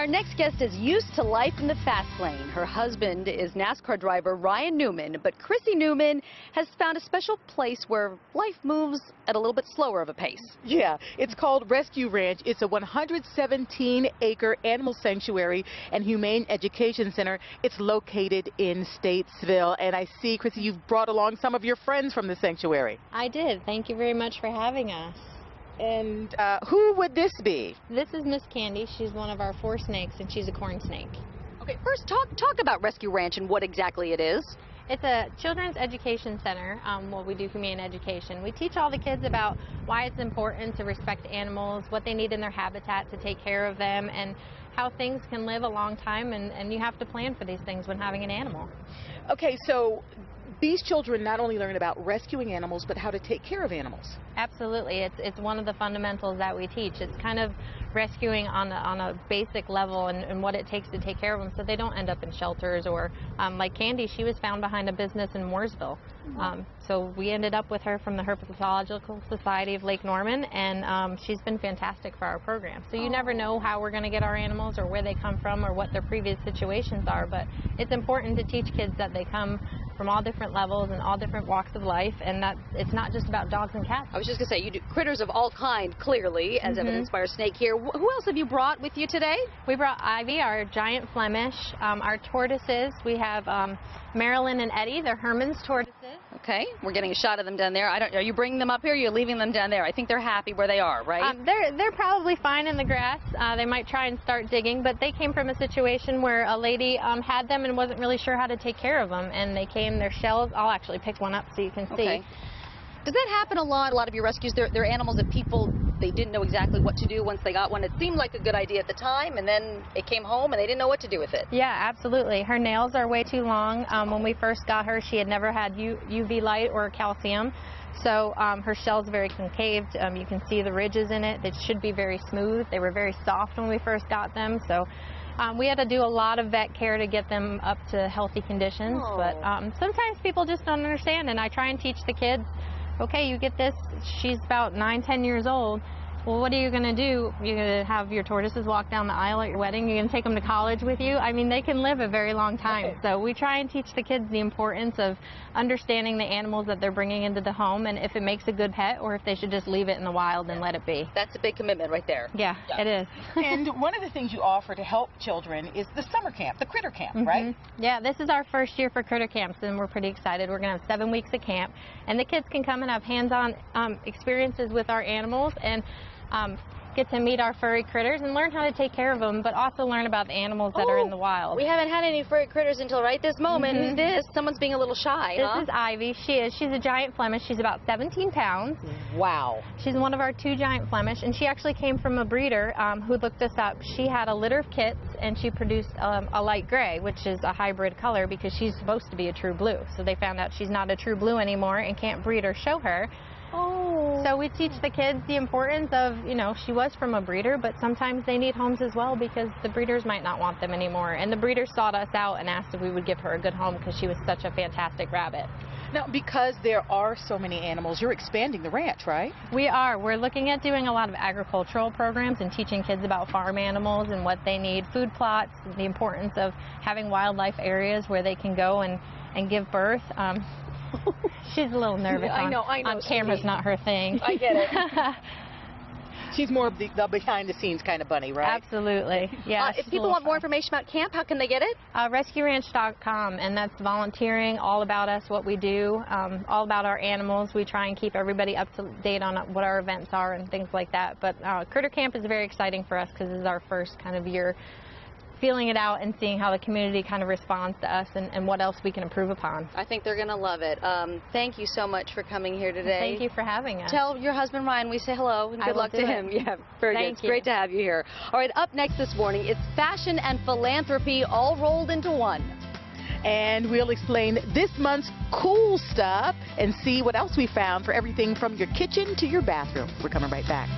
Our next guest is used to life in the fast lane. Her husband is NASCAR driver Ryan Newman, but Krissie Newman has found a special place where life moves at a little bit slower of a pace. Yeah, it's called Rescue Ranch. It's a 117-acre animal sanctuary and humane education center. It's located in Statesville. And I see, Krissie, you've brought along some of your friends from the sanctuary. I did. Thank you very much for having us. And who would this be? This is Miss Candy. She's one of our 4 snakes, and she's a corn snake. Okay, first talk about Rescue Ranch and what exactly it is. It's a children's education center. Well, we do humane education. We teach all the kids about why it's important to respect animals, what they need in their habitat to take care of them, and how things can live a long time, and you have to plan for these things when having an animal. Okay, so these children not only learn about rescuing animals, but how to take care of animals. Absolutely. It's one of the fundamentals that we teach. It's kind of rescuing on a basic level and what it takes to take care of them so they don't end up in shelters or like Candy, she was found behind a business in Mooresville. So we ended up with her from the Herpetological Society of Lake Norman, and she's been fantastic for our program. So you never know how we're going to get our animals or where they come from or what their previous situations are, but it's important to teach kids that they come from all different levels and all different walks of life, and that it's not just about dogs and cats. I was just going to say, you do critters of all kind, clearly, as evidenced by our snake here. Who else have you brought with you today? We brought Ivy, our giant Flemish, our tortoises. We have Marilyn and Eddie, they're Herman's tortoises. Okay, we're getting a shot of them down there. Are you bringing them up here or are you leaving them down there? I think they're happy where they are, right? They're probably fine in the grass. They might try and start digging, but they came from a situation where a lady had them and wasn't really sure how to take care of them, and they came, their shells. I'll actually pick one up so you can see. Okay. Does that happen a lot? A lot of your rescues, they're animals that people, they didn't know exactly what to do once they got one. It seemed like a good idea at the time, and then it came home and they didn't know what to do with it. Yeah, absolutely. Her nails are way too long. When we first got her, she had never had UV light or calcium. So her shell's very concaved. You can see the ridges in it. It should be very smooth. They were very soft when we first got them. So we had to do a lot of vet care to get them up to healthy conditions. But sometimes people just don't understand, and I try and teach the kids, okay, you get this, she's about 9-10 years old. Well, what are you going to do? You're going to have your tortoises walk down the aisle at your wedding? You're going to take them to college with you? I mean, they can live a very long time. Okay. So we try and teach the kids the importance of understanding the animals that they're bringing into the home and if it makes a good pet or if they should just leave it in the wild and let it be. That's a big commitment right there. Yeah, it is. And one of the things you offer to help children is the summer camp, the critter camp, right? Yeah, this is our first year for critter camps, and we're pretty excited. We're going to have 7 weeks of camp, and the kids can come and have hands-on experiences with our animals and get to meet our furry critters and learn how to take care of them, but also learn about the animals that are in the wild. We haven't had any furry critters until right this moment. Who's this? Someone's being a little shy, This is Ivy. She's a giant Flemish. She's about 17 pounds. Wow. She's one of our 2 giant Flemish, and she actually came from a breeder who looked us up. She had a litter of kits, and she produced a light gray, which is a hybrid color because she's supposed to be a true blue. So they found out she's not a true blue anymore and can't breed or show her. So we teach the kids the importance of, she was from a breeder, but sometimes they need homes as well because the breeders might not want them anymore. And the breeder sought us out and asked if we would give her a good home because she was such a fantastic rabbit. Now, because there are so many animals, you're expanding the ranch, right? We are. We're looking at doing a lot of agricultural programs and teaching kids about farm animals and what they need, food plots, the importance of having wildlife areas where they can go and give birth. She's a little nervous. I know. On camera's not her thing. I get it. She's more of the behind-the-scenes kind of bunny, right? Absolutely. Yeah. If people want more information about camp, how can they get it? RescueRanch.com, and that's volunteering, all about us, what we do, all about our animals. We try and keep everybody up to date on what our events are and things like that. But Critter Camp is very exciting for us because this is our first kind of year feeling it out and seeing how the community kind of responds to us and what else we can improve upon. I think they're going to love it. Thank you so much for coming here today. Thank you for having us. Tell your husband Ryan we say hello and good luck to him. Yeah, very good. It's great to have you here. All right, up next this morning, it's fashion and philanthropy all rolled into one. And we'll explain this month's cool stuff and see what else we found for everything from your kitchen to your bathroom. We're coming right back.